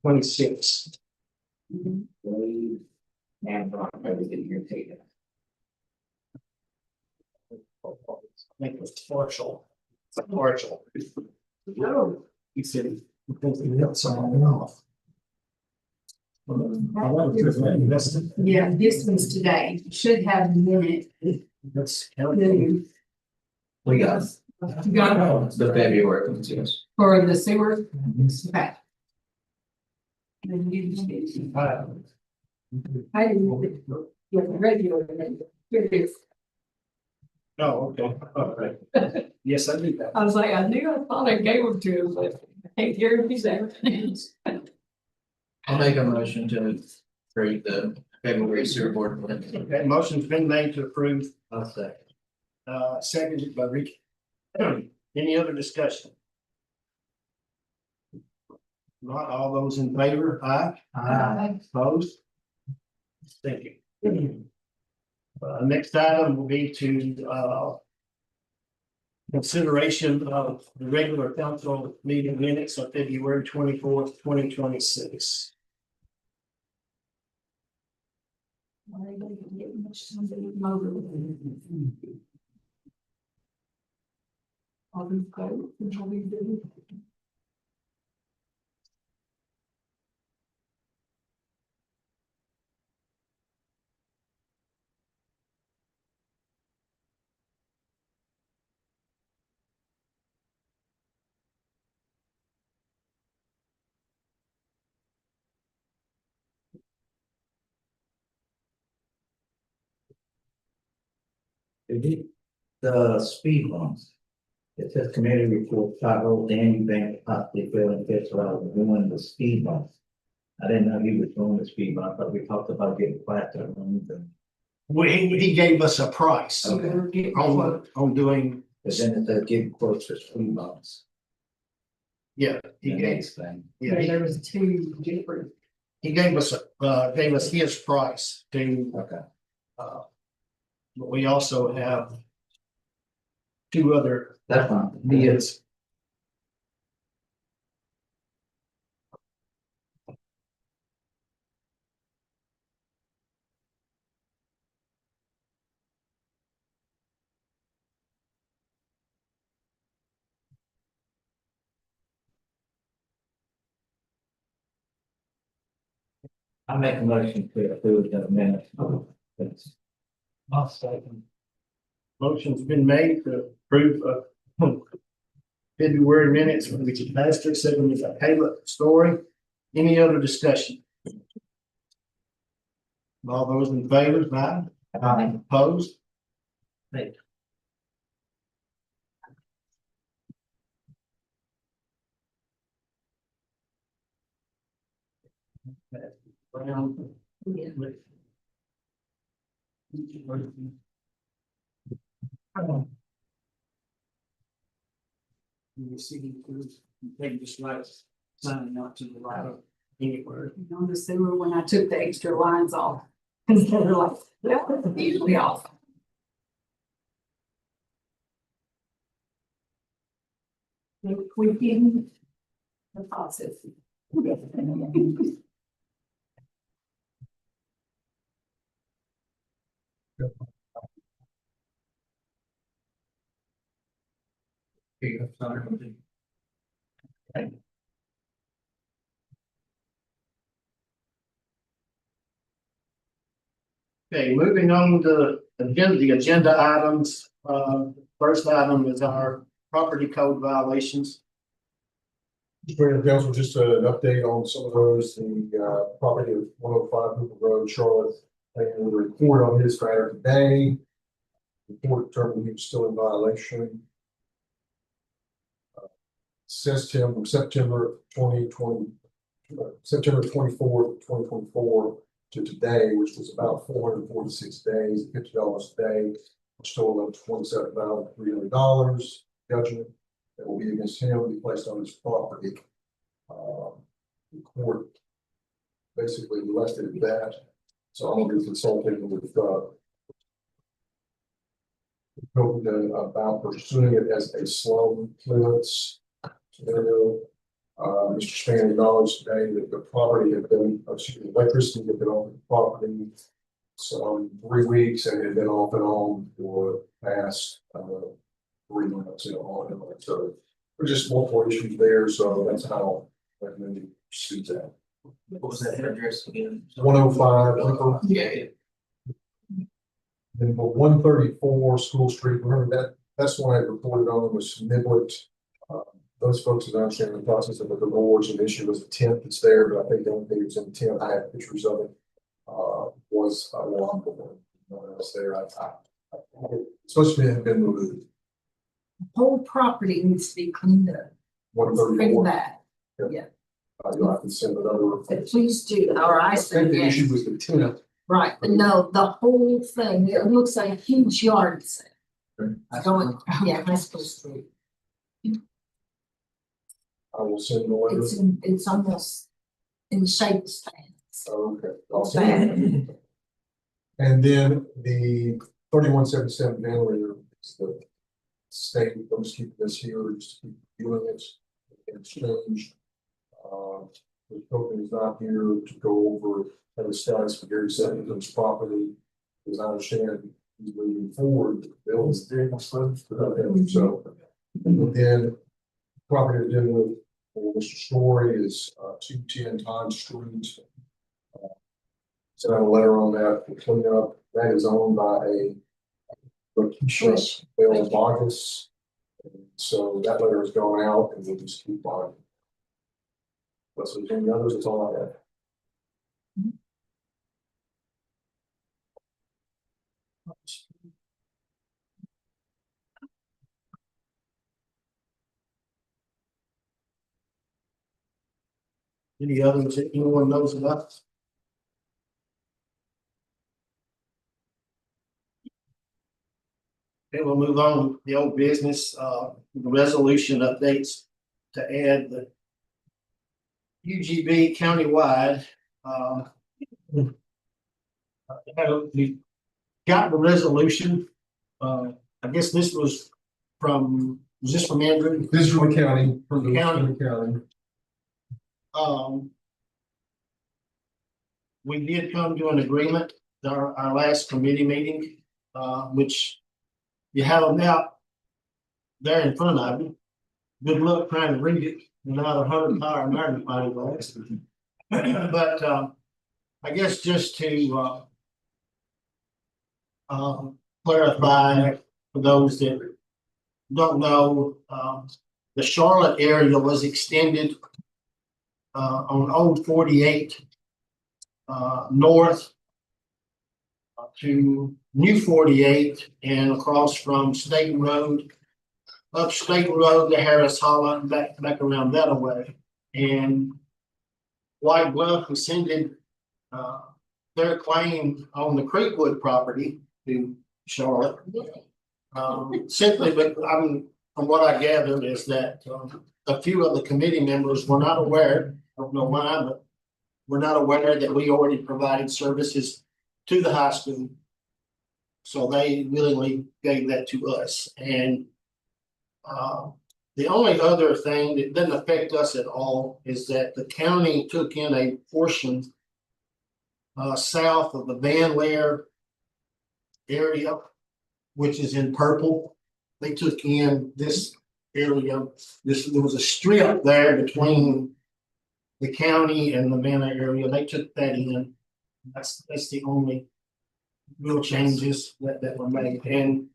26. And everything here taken. Make it partial. It's partial. No. He said he thinks he got someone off. I want to invest it. Yeah, this one's today. Should have a minute. That's. We got You got it the February ones, yes. for the sewer? Okay. I didn't get the regular. Here it is. Oh, okay, all right. Yes, I do that. I was like, I knew, I thought I gave them to him, but I can't guarantee that. I'll make a motion to create the February sewer board minutes. Okay, motion's been made to approve, I'll second. seconded by Ricky. Any other discussion? Not all those in favor, aye, opposed? Thank you. Next item will be to, consideration of the regular council meeting minutes of February 24th, 2026. The speed bumps. It says committee report, Chicago, Danny Bank, possibly failing fits while doing the speed bumps. I didn't know he was doing the speed bump, but we talked about getting plaster on them. He gave us a price Okay. on doing, But then it said give quotes for speed bumps. yeah, he The gave, next thing. yeah, he, There was two different. he gave us his price to, Okay. but we also have two other That's fine. bids. I make a motion to approve the minutes. I'll second. Motion's been made to approve February minutes from Richard Pastor, seconded by Caleb Story. Any other discussion? All those in favor, aye, opposed? Right. Brown. You see, they just like signing out to the right of anywhere. On the sewer when I took the extra lines off. Cause they're like, yeah, it's usually off. We can. The process. Okay, moving on to the agenda items. First item is our property code violations. Mr. Council, just an update on some of those, the property of 105 Hooper Road, Charlotte, and the report on his matter today. Report determined he was still in violation. Assessed him from September 2020, September 24th, 2024 to today, which was about 446 days, $50 a day, which totaled up to $27,300 judgment that will be against him, be placed on his property. The court basically left it at that. So I'll be consulting with about pursuing it as a slow clearance scenario. Mr. Span acknowledged today that the property had been, electricity had been on the property some 3 weeks and had been off and on for the past, 3 months, on and on. So there's just multiple issues there, so that's how I recommend you pursue that. What was that address again? 105, Yeah, and for 134 School Street, remember that's the one I reported on was Niblet. Those folks that understand the process of the divorce and issue was the tent that's there, but I think the only thing that's in the tent, I have pictures of it. Was a lawn board. No one else there. It's supposed to have been removed. Whole property needs to be cleaned up. Bring 134. that, You'll have to send it over. but please do, or I I say think the yes. issue was the tent. Right, no, the whole thing, it looks like a huge yard sale. Going, yeah, high school street. I will send the letter. It's almost in the shape of stands. Oh, okay. I'll It's send it. bad. And then the 3177 ventilator is the state, I'm just keeping this here, just keep doing it in exchange. The company is not here to go over the status for Gary Sutton's property, as I understand, he's moving forward. Bill's doing so, and then property to do with for Mr. Story is 210 Time Street. Sent out a letter on that for cleanup. That is owned by a Lakeisha Bell Vargas. So that letter has gone out and we'll just keep on. Unless there's any others, that's all I have. Any others that anyone knows about? Okay, we'll move on, the old business, the resolution updates to add the UGB countywide. We got the resolution, I guess this was this from Andrew? This is from the county, from the County. county. We did come to an agreement, our last committee meeting, which you have them out there in front of you. Good luck trying to read it without 100-power magnifying glass. But, I guess just to, clarify for those that don't know, the Charlotte area was extended on Old 48 north to New 48 and across from State Road, up State Road to Harris Hollow and back around that way. And White Bluff rescinded their claim on the Creekwood property to Charlotte. Simply, but from what I gathered is that a few of the committee members were not aware, I don't know why, but were not aware that we already provided services to the high school. So they willingly gave that to us. And the only other thing that doesn't affect us at all is that the county took in a portion south of the Van Lair area, which is in purple. They took in this area. There was a strip there between the county and the Van Lair area. They took that in. That's the only real changes that were made. And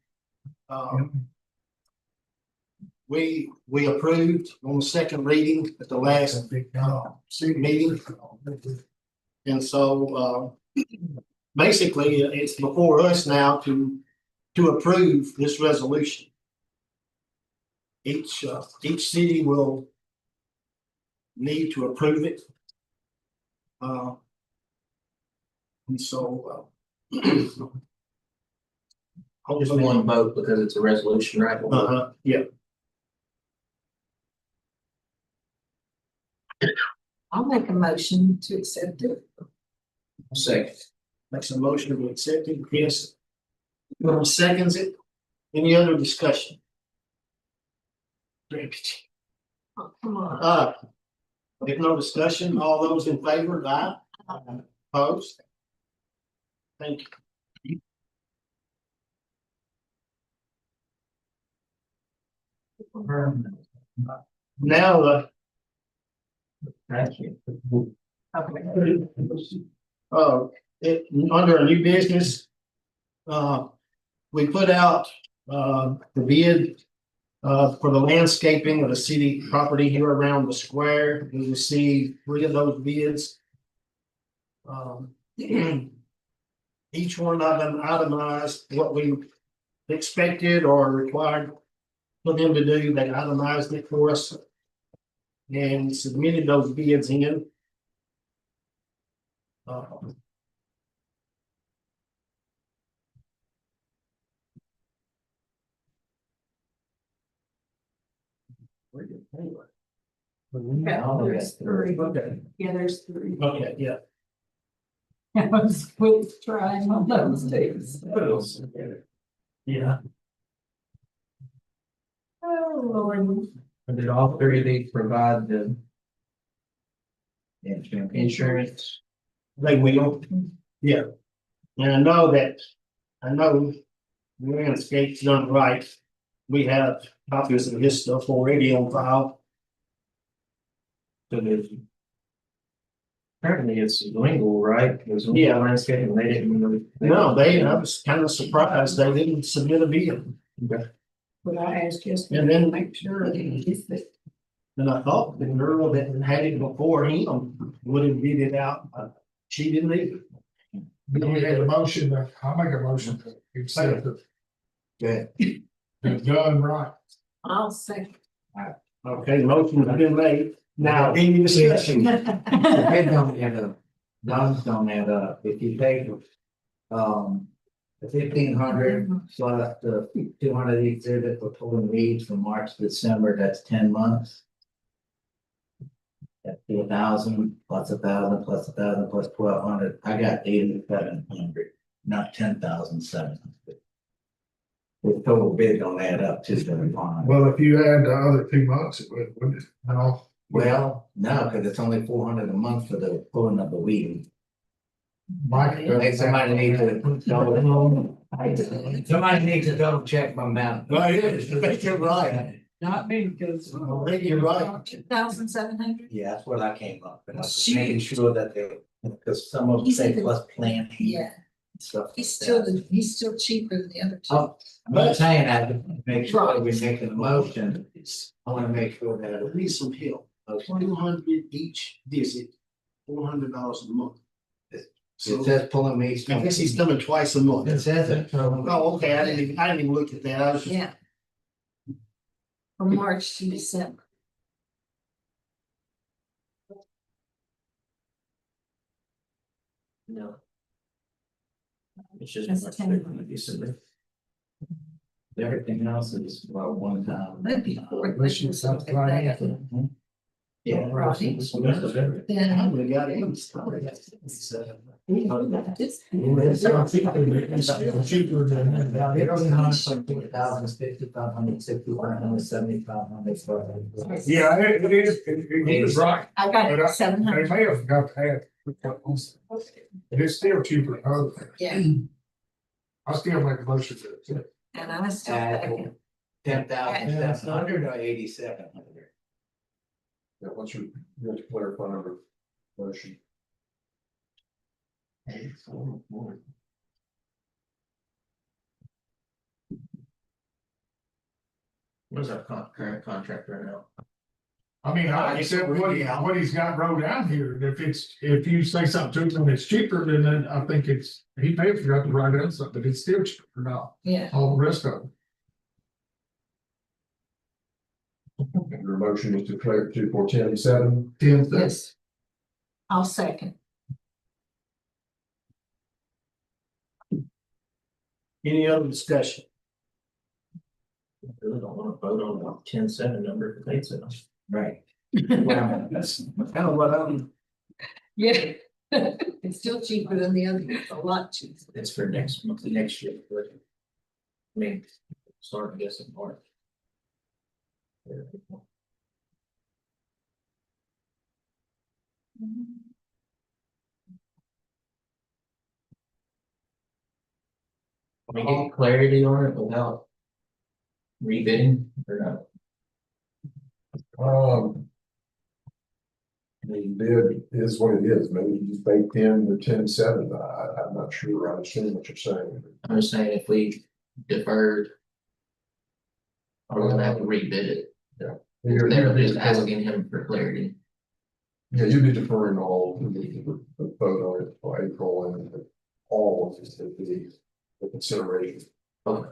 we approved on the second reading at the last meeting. And so basically it's before us now to approve this resolution. Each city will need to approve it. And so just one vote because it's a resolution, right? yeah. I'll make a motion to accept it. Second. Makes a motion to accept it. Yes. Whoever seconds it. Any other discussion? Oh, come on. If no discussion, all those in favor, aye. Opposed? Thank you. Now, Thank you. under a new business. We put out, the bid. For the landscaping of the city property here around the square, we received 3 of those bids. Each one of them itemized what we expected or required for them to do. They itemized it for us. And submitted those bids in. There's 3. Okay, Yeah, there's 3. okay, yeah. I was quick trying on those days. Yeah. Oh, Lord. Did all 3 of these provide the Insurance. insurance? They will, yeah. And I know landscape's done right. We have copies of his stuff already on file. So there's. Apparently it's legal, right? There's no Yeah. landscaping, they didn't really. No, I was kind of surprised they didn't submit a bid. But I asked just And then- to make sure that if it. And I thought the girl that had it before him would have bid it out. She didn't either. Do we have a motion, I'll make a motion to accept it, Good. it's done right. I'll say. Okay, motion's been made. Now, any discussion? Depends on, numbers don't add up, if you take, the 1,500 plus the 200 exhibit for pulling weeds from March to December, that's 10 months. That's 1,000 plus 1,000 plus 1,000 plus 1,200, I got 8,700, not 10,700. The total bid don't add up to the bond. Well, if you add the other 2 months, it would, wouldn't it? No. Well, no, because it's only 400 a month for the pulling of the weed. Mike. Hey, somebody needs to double check my math. You're right. Not me, because. I think you're right. 2,700? Yeah, that's what I came up, and I was making sure that they, because some of them say plus planting. Yeah, and stuff. he's like still cheaper than the other two. Oh, I'm not saying that, to make sure that we're making a motion, I wanna make sure that. At least some help. Okay. 200 each visit, $400 a month. It So says pulling weeds. I guess he's coming twice a month. It says it. Oh, okay, I didn't even look at that. I was just, Yeah. From March to December. No. It's just. That's much 10 bigger than December. Everything else is about one time. That'd be four. Unless you something like that. Yeah. Rodney. Then. I would have got him started. So, It's- Cheaper than. 1,500, 6,500, 6,500, 7,500. Yeah, it is, it is right, I got But I- it 700. they may have got to add. It is still cheaper than other things. Yeah, I still make a motion to accept. and I still think 10,700 or 8,700? Yeah, once you clarify our motion. What's our current contract right now? I mean, I accept what he's got wrote down here, and if you say something to him and it's cheaper, then I think he may have forgot to write down something, but it's still cheaper now, yeah, all the rest of them. And your motion is declared 2,477, 10. yes. I'll second. any other discussion? I really don't wanna vote on the 10-7 number if it's enough. Right. That's kind of what I'm. Yeah. It's still cheaper than the other, it's a lot cheaper. It's for next month, next year, but. I mean, start, I guess, in March. Can we get clarity on it without rebidding or not? The bid is what it is, maybe you baked in the 10-7. I'm not sure, I understand what you're saying. I'm just saying if we deferred. We're gonna have to rebid it. They're just asking him for clarity. Yeah, you'd be deferring all the vote on it for April and all of this, the consideration. Okay.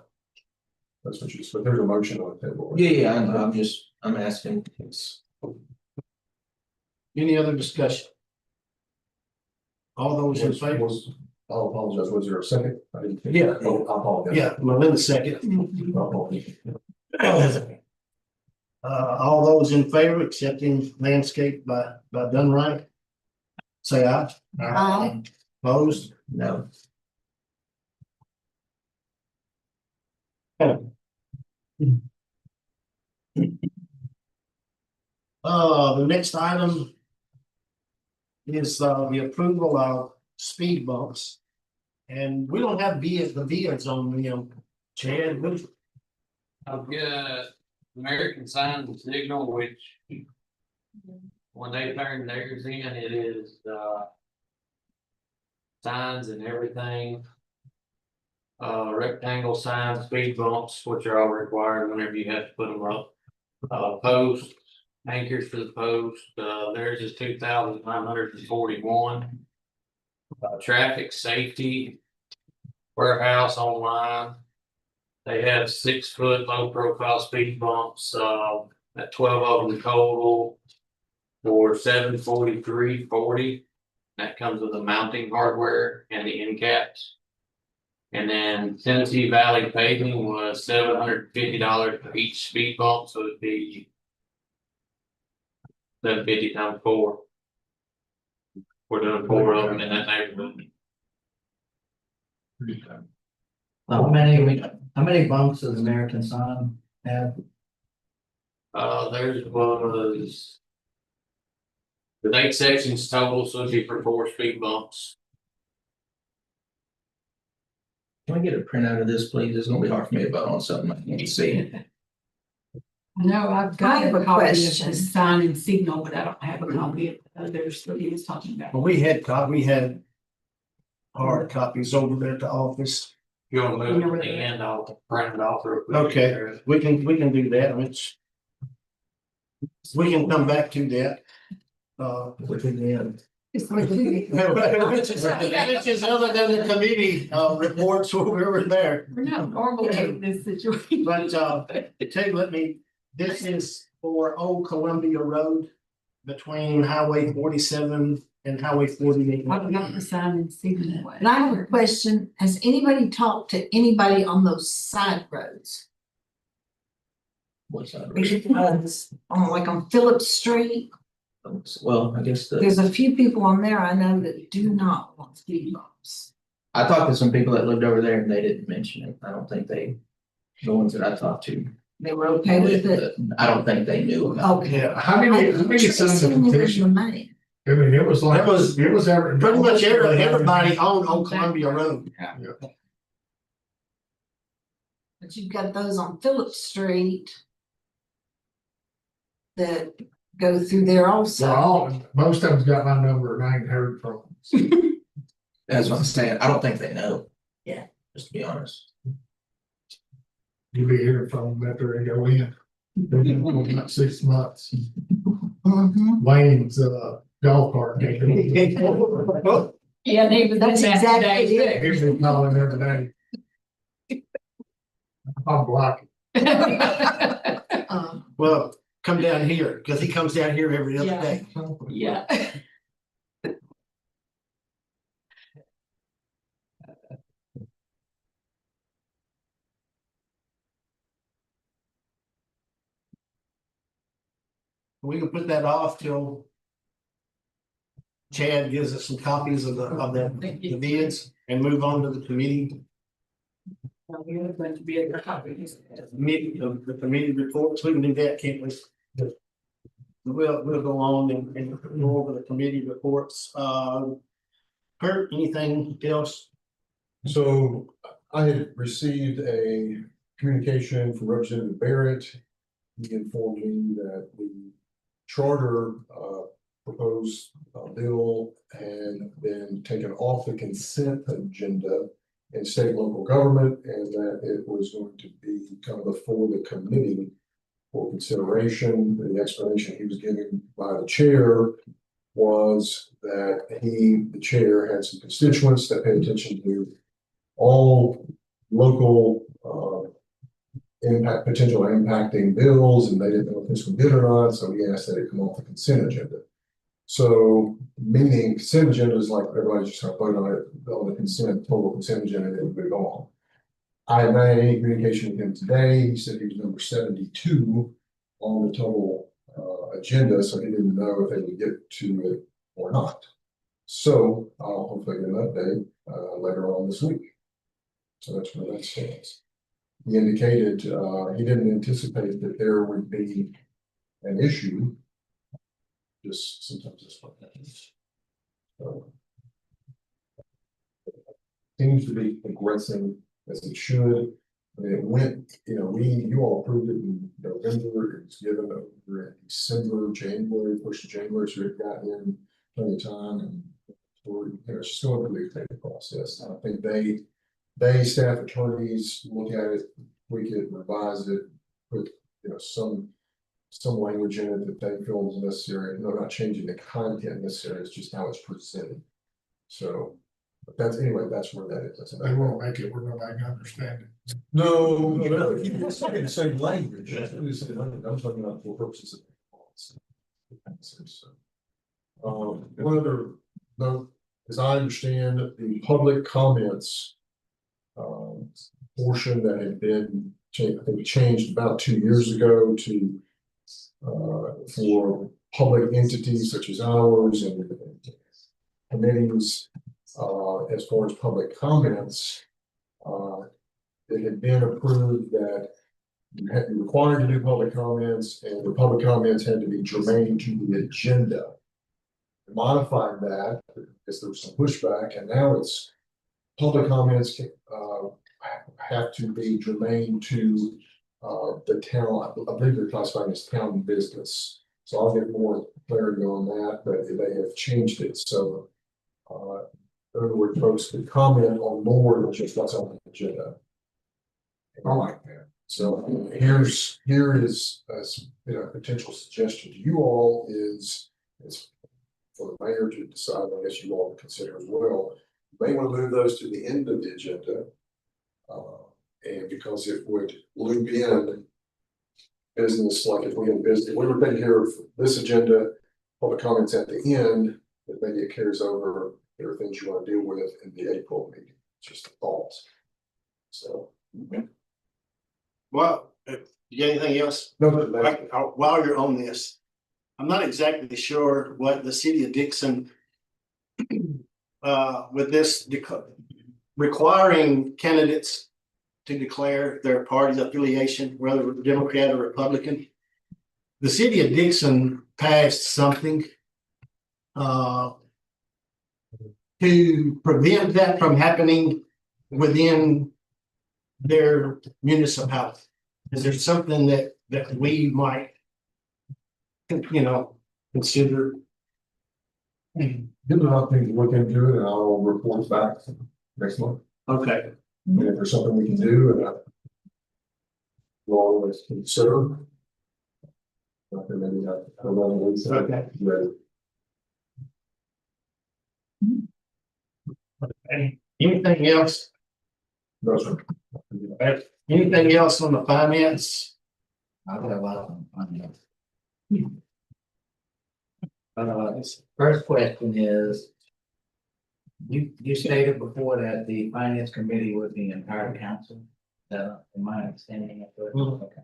That's what you, but there's a motion on the table. Yeah, I'm asking. Any other discussion? All those in favor? I'll apologize, was there a second? I didn't think- Yeah. Oh, I apologize. Yeah, Melinda second. I apologize. All those in favor accepting landscape by Dunright? Say aye. Aye. Opposed? No. The next item is the approval of speed bumps. And we don't have the vias on them, Chad, we- I've got American Sign and Signal, which when they turn theirs in, it is, signs and everything. Rectangle signs, speed bumps, which are all required whenever you have to put them up. Posts, anchors for the post, theirs is 2,941. Traffic safety. Warehouse online. They have 6-foot low profile speed bumps, at 12 of them total. For $743.40. That comes with the mounting hardware and the end caps. And then Tennessee Valley paving was $750 for each speed bump, so it'd be 750 times 4. We're doing 4 of them in that neighborhood. How many bumps does American Sign have? Theirs was. The 8 sections total, so it'd be for 4 speed bumps. Can we get a printout of this, please? It's gonna be hard for me to vote on something I can't see. No, I've I got have a a copy of question. the sign and signal, but I don't have a copy of the others that he was talking about. well, we had hard copies over there at the office. If you wanna move it to the end, I'll print it off real quick. Okay. We can do that, which. We can come back to that. Which is the end. It's like we- Which is other than the committee, reports when we were there. We're not normally in this situation. But, this is for Old Columbia Road between Highway 47 and Highway 48. I've got the sign and signal. And I have a question, has anybody talked to anybody on those side roads? What's that? On like on Phillips Street, Well, I guess there's a few people on there I know that do not want speed bumps. I talked to some people that lived over there and they didn't mention it. I don't think the ones that I talked to. They were okay with it? I don't think they knew about it. Okay. Yeah, How many signed the petition? I mean, it was like, It was- it was every. Pretty much everybody on Old Columbia Road. But you've got those on Phillips Street that go through there also. Well, most of them's got my number and I ain't heard from them. That's what I'm saying. I don't think they know. Yeah. Just to be honest. You'll be hearing from them after they go in. They've been going about 6 months. Mhm. Wayne's golf cart. Yeah, and he was. That's in that exactly today, it. He's been calling every day. I'm blocking. too. Well, come down here, because he comes down here every other Yeah. day. Yeah. We can put that off till Chad gives us some copies of the bids and move on to the committee, We have a bunch of other copies. the committee reports. We can do that, can't we? we'll go on and go over the committee reports. Kurt, anything else? So I had received a communication from Representative Barrett. He informed me that the charter proposed bill had been taken off the consent agenda in state and local government, and that it was going to be kind of before the committee for consideration. The explanation he was given by the chair was that the chair, had some constituents that paid attention to all local potential impacting bills, and they didn't know if this was good or not, so he asked that it come off the consent agenda. So, meaning consent agenda is like everybody's just gonna vote on the consent, total consent agenda, and it would move on. I have not had any communication with him today. He said he was number 72 on the total agenda, so he didn't know if they would get to it or not. So I'll hopefully get an update later on this week. So that's where that stands. He indicated he didn't anticipate that there would be an issue. Just sometimes it's what happens. So, seems to be progressing as it should. I mean, it went, you all approved it in November, it was given over in December, January, 1st of January, so it got in plenty of time, and it's just going through the executive process. And I think they staff attorneys look at it, tweak it, revise it, put some language in it that they feel is necessary. No, not changing the content necessarily, it's just how it's presented. So, but that's where that is. They won't make it, we're gonna understand it. No, you say the same language. I'm talking about for purposes of. One other note, as I understand, the public comments portion that had been changed about 2 years ago to for public entities such as ours and committees, as far as public comments, it had been approved that you had to be required to do public comments, and the public comments had to be germane to the agenda. Modifying that because there was some pushback, and now it's public comments have to be germane to the town. I believe they're classifying as town business. So I'll get more clarity on that, but they have changed it. So in other words, folks can comment on more than just what's on the agenda. I like that. So here is a potential suggestion to you all is for the mayor to decide. I guess you all consider as well. You may want to move those to the end of the agenda, and because it would loop in business, like if we had business, if we were taking care of this agenda, public comments at the end, that maybe it carries over. There are things you want to deal with in the April meeting. It's just a thought. So. Well, you got anything else? No, While you're on this, I'm not exactly sure what the city of Dixon with this requiring candidates to declare their party's affiliation, whether Democrat or Republican. The city of Dixon passed something to prevent that from happening within their municipality. Is there something that we might, consider? give them an opportunity to look into it, and I'll report back next month. Okay. And if there's something we can do, and we'll always consider. Maybe not. Okay. Ready. Anything else? No, sir. Anything else on the finance? I've got a lot on first question is, you stated before that the finance committee was the entire council, in my understanding of it. Okay.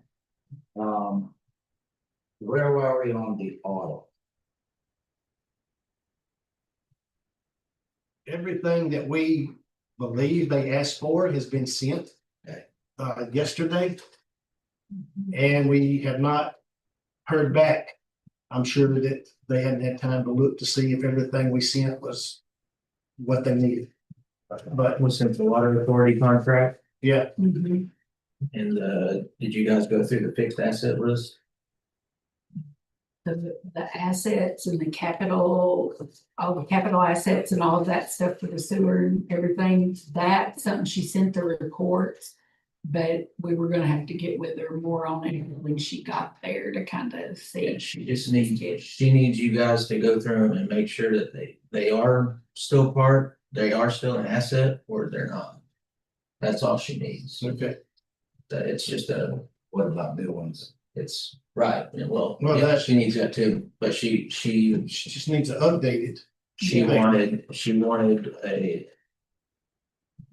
Where were we on the audit? Everything that we believe they asked for has been sent Okay. Yesterday. And we have not heard back I'm sure that they hadn't had time to look to see if everything we sent was what they needed. But Was sent the water authority contract, yeah, Mhm. and did you guys go through the fixed asset list? The assets and the capital, all the capital assets and all of that stuff for the sewer and everything, that's something she sent the reports. But we were gonna have to get with her more on it when she got there to kind of see. Yeah, she just needs, she needs you guys to go through them and make sure that they are still they are still an asset or they're not. That's all she needs. okay. That it's just what about new ones? It's right, yeah, well, Well, yeah, that- she needs that too, but she She just needs to update it. She wanted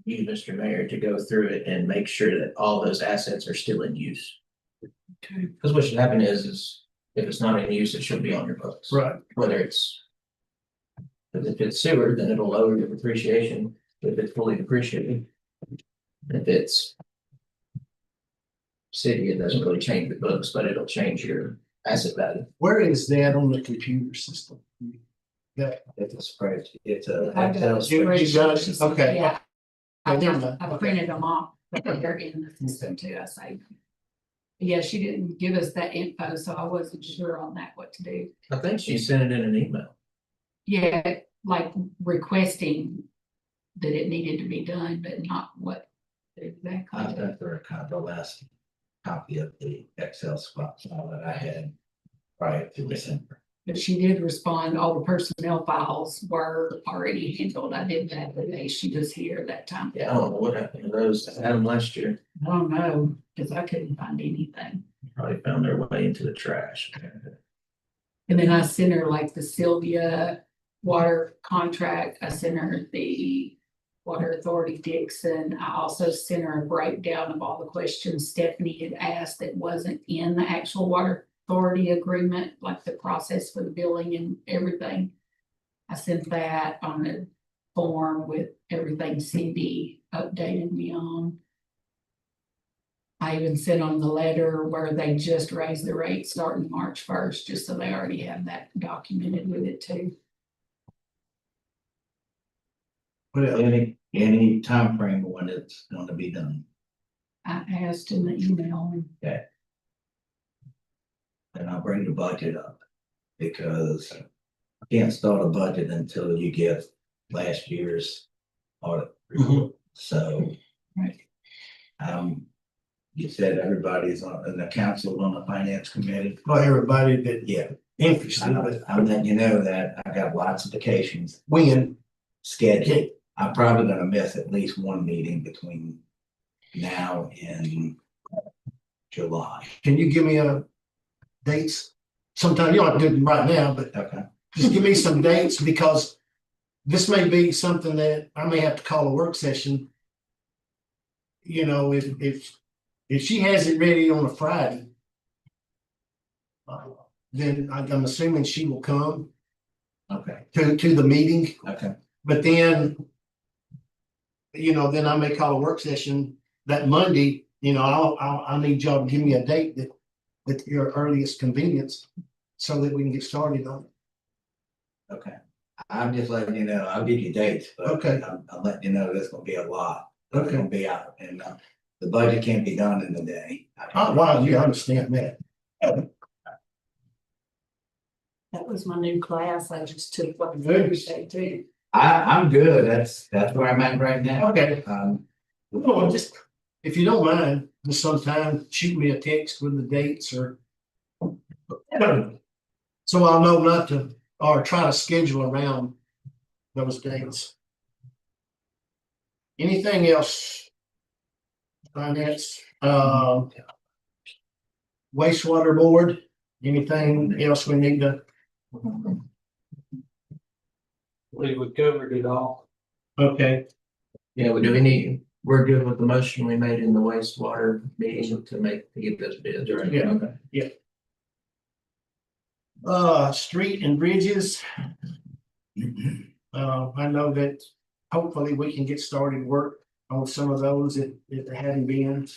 you, Mr. Mayor, to go through it and make sure that all those assets are still in use. Okay. Because what should happen is if it's not in use, it should be on your books. Right. Whether it's. Because if it's sewer, then it'll lower your depreciation, if it's fully depreciated. If it's. City, it doesn't really change the books, but it'll change your asset value. Where is that on the computer system? That, It's a spreadsheet, it's a I got Excel it. You- spreadsheet. you got it? Okay. Yeah, never mind. I printed them off, but they're in the system too, I say. Yeah, she didn't give us that info, so I wasn't sure on that, what to do. I think she sent it in an email. Yeah, like requesting that it needed to be done, but not what I exactly. got the last copy of the Excel spot file that I had prior to December. But she did respond, all the personnel files were already handled. I did that the day she was here that time. Yeah, I don't know what happened to those. I had them last year, I don't know, because I couldn't find anything. probably found their way into the trash. And then I sent her like the Sylvia water contract. I sent her the Water Authority Dixon. I also sent her a breakdown of all the questions Stephanie had asked that wasn't in the actual Water Authority agreement, like the process for the billing and everything. I sent that on a form with everything Cindy updated me on. I even sent on the letter where they just raised the rate starting March 1st, just so they already have that documented with it too. well, Any timeframe when it's gonna be done. I asked in the email. And I'll bring the budget up. Because I can't start a budget until you get last year's audit report, so. Right. You said everybody's on, and the council on the finance committee. not everybody that Yeah, interested, but I'm letting you know that I got lots of vacations when, scheduled. I'm probably gonna miss at least one meeting between now and July. can you give me a dates? Sometime, you don't have to do them right now, but Okay. just give me some dates because this may be something that I may have to call a work session. You know, if she has it ready on a Friday, then I'm assuming she will come Okay, to the meeting, okay, but then, you know, then I may call a work session that Monday, you know, I'll need y'all to give me a date that with your earliest convenience so that we can get started on it. okay. I'm just letting you know, I'll give you dates, but Okay. I'm letting you know there's gonna be a lot. It's Okay. gonna be out, and the budget can't be done in the day. Oh, wow, you understand that. That was my new class. I just took one Good. Thursday too. I'm good, that's where I'm at right now. Okay, Um, well, just, if you don't mind, just sometime shoot me a text with the dates or. So I'll know not to, or try to schedule around those dates. Anything else? Finance, wastewater board, anything else we need to? We covered it all. Okay, yeah, we're good with the motion we made in the wastewater meeting to get those bids, right? Yeah. Street and bridges. I know that hopefully we can get started work on some of those if they hadn't been.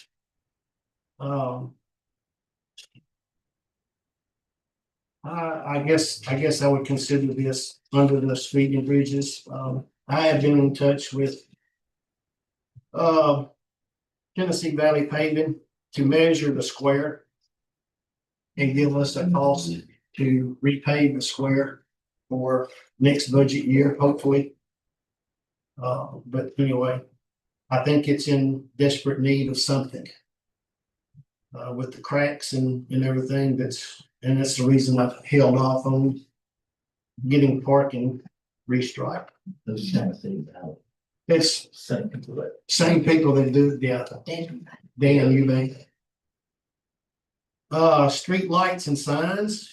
I guess I would consider this under the street and bridges. I have been in touch with Tennessee Valley Paving to measure the square and give us a cost to repave the square for next budget year, hopefully. But anyway, I think it's in desperate need of something. With the cracks and everything that's the reason I've held off on getting parking restriped. Those Tennessee Valley, It's same to it. same people that do, yeah, Dan Eubank. Street lights and signs.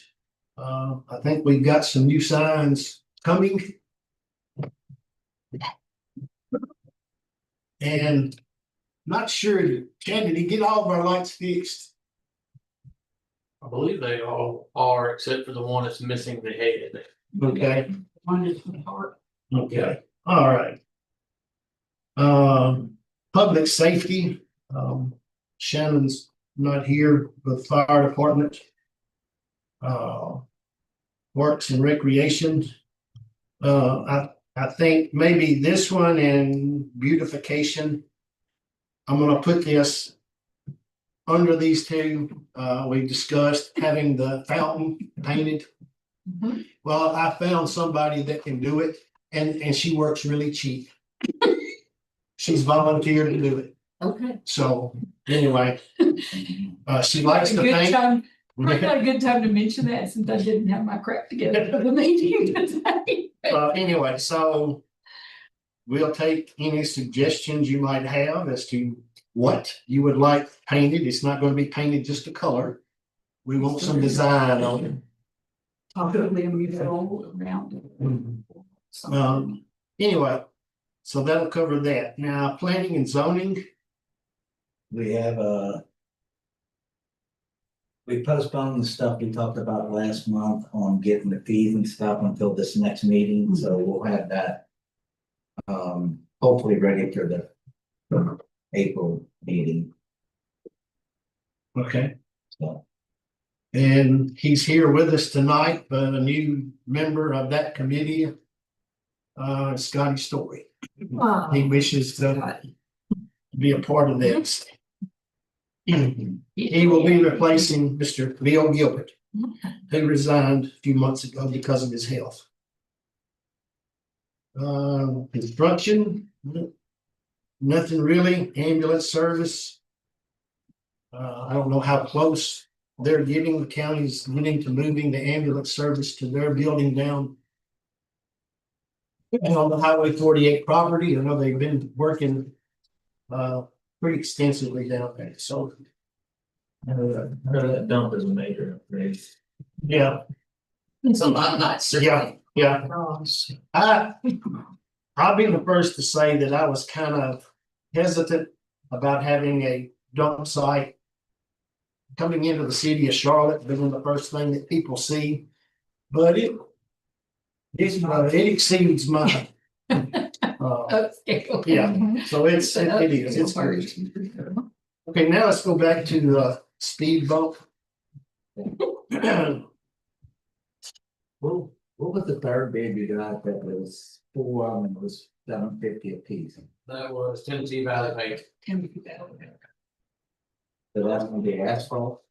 I think we've got some new signs coming. And not sure, Chad, did he get all of our lights fixed? I believe they all are, except for the one that's missing the head. Okay, One is from Hart. okay, all right. Public safety, Shannon's not here, the fire department. Works and recreation. I think maybe this one and beautification. I'm gonna put this under these two. We discussed having the fountain painted. Mhm. Well, I found somebody that can do it and she works really cheap. She's volunteered to do it. Okay. So anyway, she likes to Good paint. time, probably a good time to mention that since I didn't have my crap together for the meeting today. Anyway, so we'll take any suggestions you might have as to what you would like painted. It's not going to be painted just a color. We want some design on it. Probably a mural around it. Anyway, so that'll cover that. Now, planning and zoning, We have we postponed the stuff we talked about last month on getting the fees and stuff until this next meeting, so we'll have that. Hopefully ready for the April meeting, okay, so. and he's here with us tonight, but a new member of that committee, Scotty Story. He wishes to be a part of this. He will be replacing Mr. Leo Gilbert, who resigned a few months ago because of his health. Construction, nothing really. Ambulance service. I don't know how close they're getting, the county's getting to moving the ambulance service to their building down and on the Highway 48 property. I know they've been working pretty extensively down there, so. That dump is a major upgrade. Yeah, It's a lot nicer. yeah. I'll be the first to say that I was kind of hesitant about having a dump site coming into the city of Charlotte, being the first thing that people see, but it exceeds my. Yeah, so it is, it's good. Okay, now let's go back to the speed bump. What was the third bid you got that was 4 of them, it was $750 a piece? That was Tennessee Valley Paving. So that's gonna be asphalt?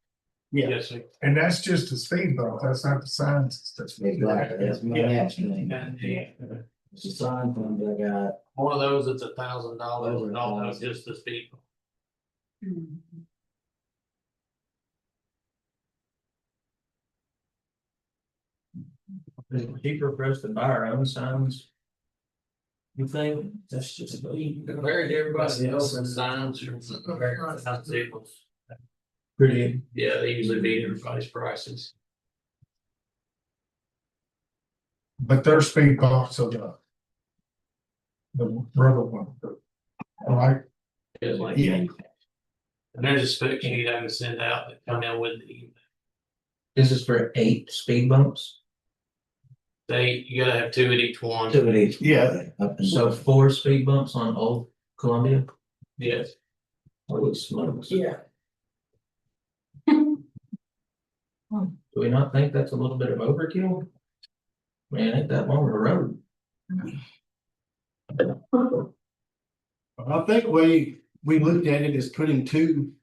Yeah. Yes, sir. And that's just a speed bump, that's not the signs. That's Exactly, that's my next thing. And, yeah, It's the sign ones I got. one of those, it's $1,000, and all that's just the speed. Is it cheaper for us to buy our own signs? You think? That's just. Compared to everybody else and signs from American vehicles. Pretty. Yeah, they usually beat everybody's prices. But their speed bumps are the rubber one. Right, It's like, Yeah. and there's a spec sheet I can send out that come in with the, This is for 8 speed bumps? you gotta have 2 at each one. 2 of each. Yeah. So 4 speed bumps on Old Columbia? Yes. Holy smokes. Yeah. Do we not think that's a little bit of overkill? Man, ain't that long of a road. I think we looked at it as putting two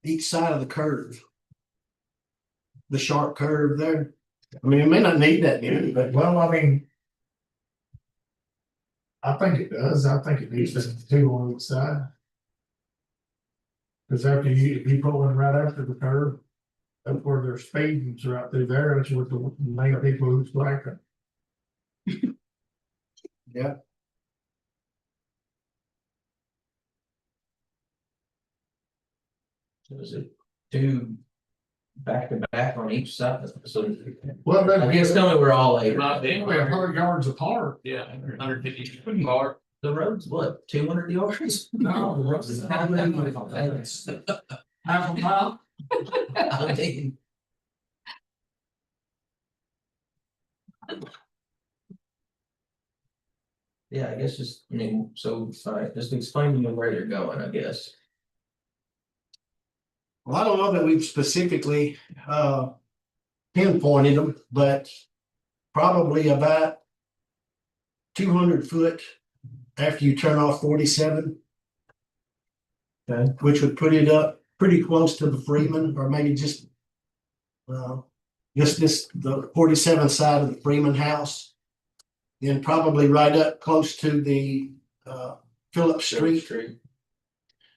each side of the curve. The sharp curve there. I mean, it may not need that many, but Well, I mean. I think it does, I think it needs to two on each side. Cause after you pull in right after the curve. That's where their speeds right through there, that's what the main people who's like. yeah, So is it two back to back on each side? So Well, I guess tell me we're all It able. might be, Anyway, 100 yards apart. yeah, 150 car. The road's what, 200 yards? No, the road's Half half a mile. I mean. Yeah, I guess just, I mean, so, sorry, just explain to me where they're going, I guess. well, I don't know that we've specifically pinpointed them, but probably about 200 foot after you turn off 47. Okay. Which would put it up pretty close to the Freeman, or maybe just the 47 side of the Freeman house. Then probably right up close to the Phillips Street,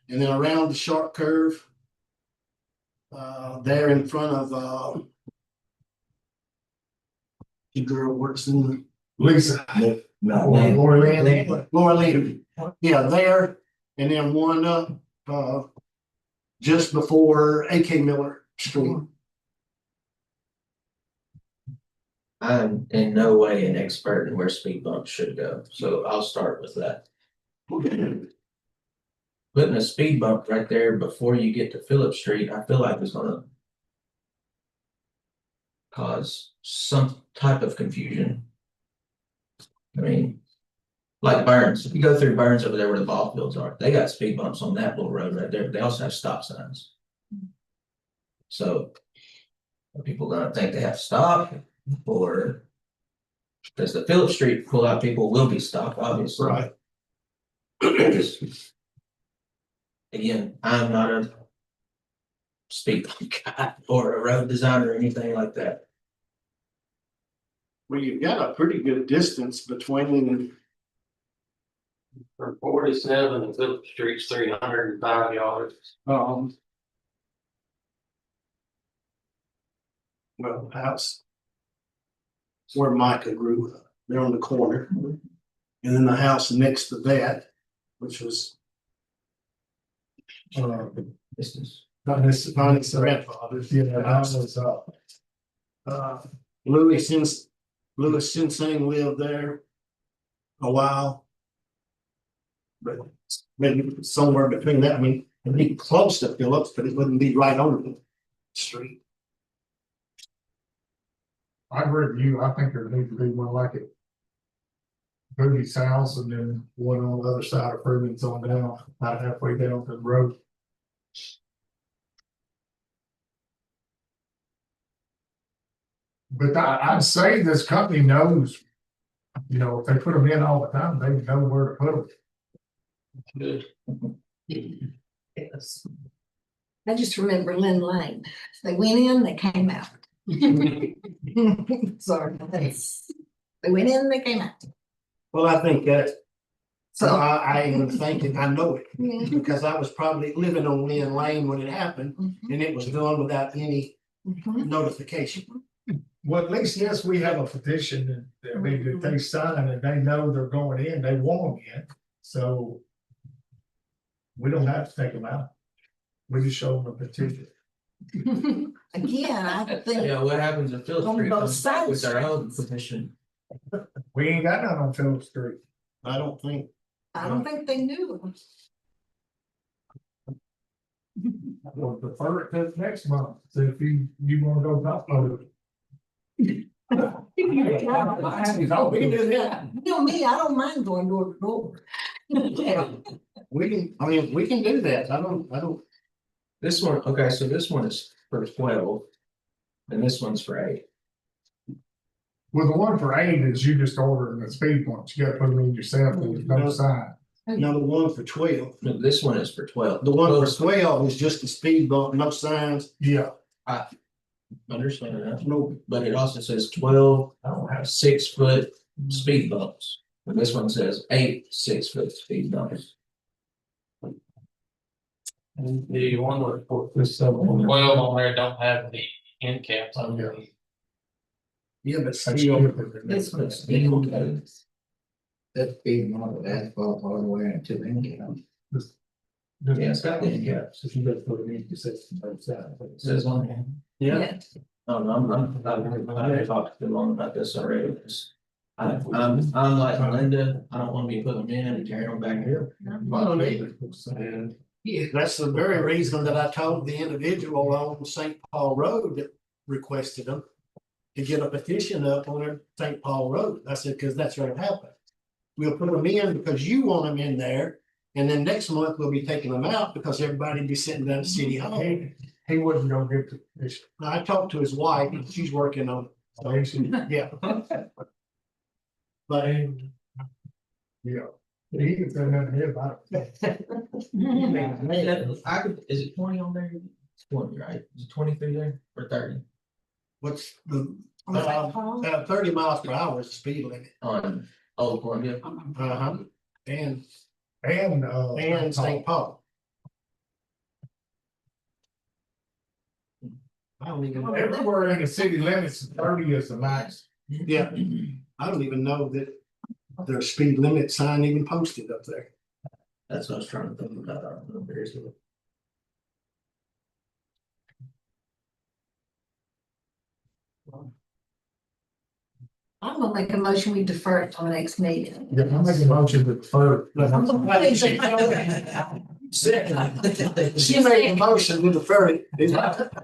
and then around the sharp curve. There in front of the girl works in the Lisa. No, Laura Lynn. Laura Lee. Yeah, there, and then one up just before AK Miller Street. I'm in no way an expert in where speed bumps should go, so I'll start with that. Putting a speed bump right there before you get to Phillips Street, I feel like is gonna cause some type of confusion. I mean, like Burns, if you go through Burns over there where the ball fields are, they got speed bumps on that little road right there, but they also have stop signs. So are people gonna think they have to stop, or because the Phillips Street pullout people will be stopped, obviously. Right. Again, I'm not a speed bump guy or a road designer or anything like that. Well, you've got a pretty good distance between, From 47 and Phillips Street's 305 yards. well, the house. It's where Micah grew up, they're on the corner. And then the house next to that, which was Distance. Not necessarily, Connie's grandfather's. yeah, that was Louis Sinsing lived there a while. But maybe somewhere between that, I mean, it'd be close to Phillips, but it wouldn't be right on the street. I agree with you, I think there needs to be one like it. Boody's house and then one on the other side of Freeman's on down, about halfway down to the road. But I'd say this company knows, you know, if they put them in all the time, they know where to put them. Good. Yes. I just remember Lynn Lane. They went in, they came out. Sorry, they went in, they came out. Well, I think that, so So. I even thinking, I know it, Yeah. because I was probably living on Lynn Lane when it happened, and it was done without any Mhm. notification. Well, at least, yes, we have a petition that, I mean, that they sign and they know they're going in, they want them in, so. We don't have to take them out. We just show them a petition. Again, I think, Yeah, what happens if Phillips On Street both comes back with sides. their own petition? We ain't got none on Phillips Street. I don't think, I don't think they knew. We'll defer it to next month, so if you wanna go top load. we can do that. You know me, I don't mind going door to door. We can, I mean, we can do that. I don't, This one, okay, so this one is for 12. and this one's for 8. Well, the one for 8 is you just ordering the speed bumps, you gotta put them in yourself, and there's no sign. Now the one for 12, No, this one is for 12. the one for 12 is just a speed bump, no signs, Yeah. I understand that, no, but it also says 12, 6-foot speed bumps. And this one says 8 6-foot speed bumps. The one with 12 on there don't have the end caps on there. yeah, but That's still, stupid. This But one's. still, okay. That speed bump with asphalt all the way into the engine. Yeah, it's got the end caps. So you gotta put it in yourself, no sign. It says on there. yeah, Oh, no, I've talked to them on about this already. I'm like Linda, I don't wanna be putting them in and tearing them back here. well, yeah, that's the very reason that I told the individual on St. Paul Road that requested them. To get a petition up on their St. Paul Road, I said, cause that's what happened. We'll put them in because you want them in there, and then next month we'll be taking them out because everybody be sitting down at City Hall. He wasn't gonna get the petition. Now, I talked to his wife, and she's working on it, yeah. But Yeah. He can say nothing here about it. I could, is it 20 on there? It's 20, right? Is it 20 through there or 30 what's the, On St. Paul? 30 miles per hour is the speed limit. on Old Columbia? Uh-huh, and And St. Paul. I don't even know, everywhere in the city limits, 30 is the max. yeah, I don't even know that there's speed limit sign even posted up there. That's what I was trying to think about. I don't know if there is. I'm gonna make a motion, we defer it till the next meeting. Yeah, I'm making a motion to defer. She made a motion to defer it.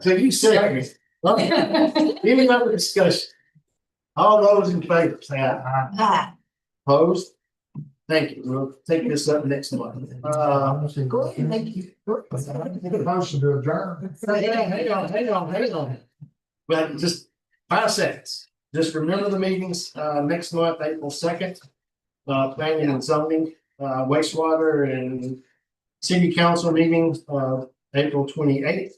So you second it. Any other discussion? All those in favor, say aye. Aye. Opposed? Thank you. We'll take this up next month. Go ahead, thank you. Motion to adjourn. Hang on. But just 5 seconds. Just remember the meetings, next month, April 2nd. Planning and zoning, wastewater and city council meetings, April 28th.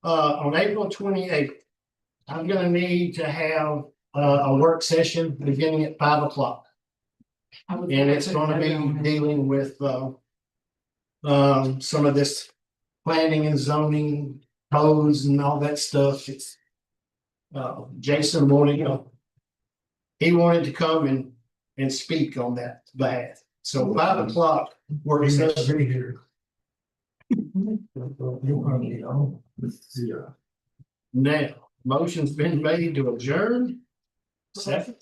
On April 28th, I'm gonna need to have a work session beginning at 5 o'clock. And it's gonna be dealing with some of this planning and zoning codes and all that stuff. It's Jason he wanted to come and speak on that behalf. So 5 o'clock work session. Be here. Now, motion's been made to adjourn. Second,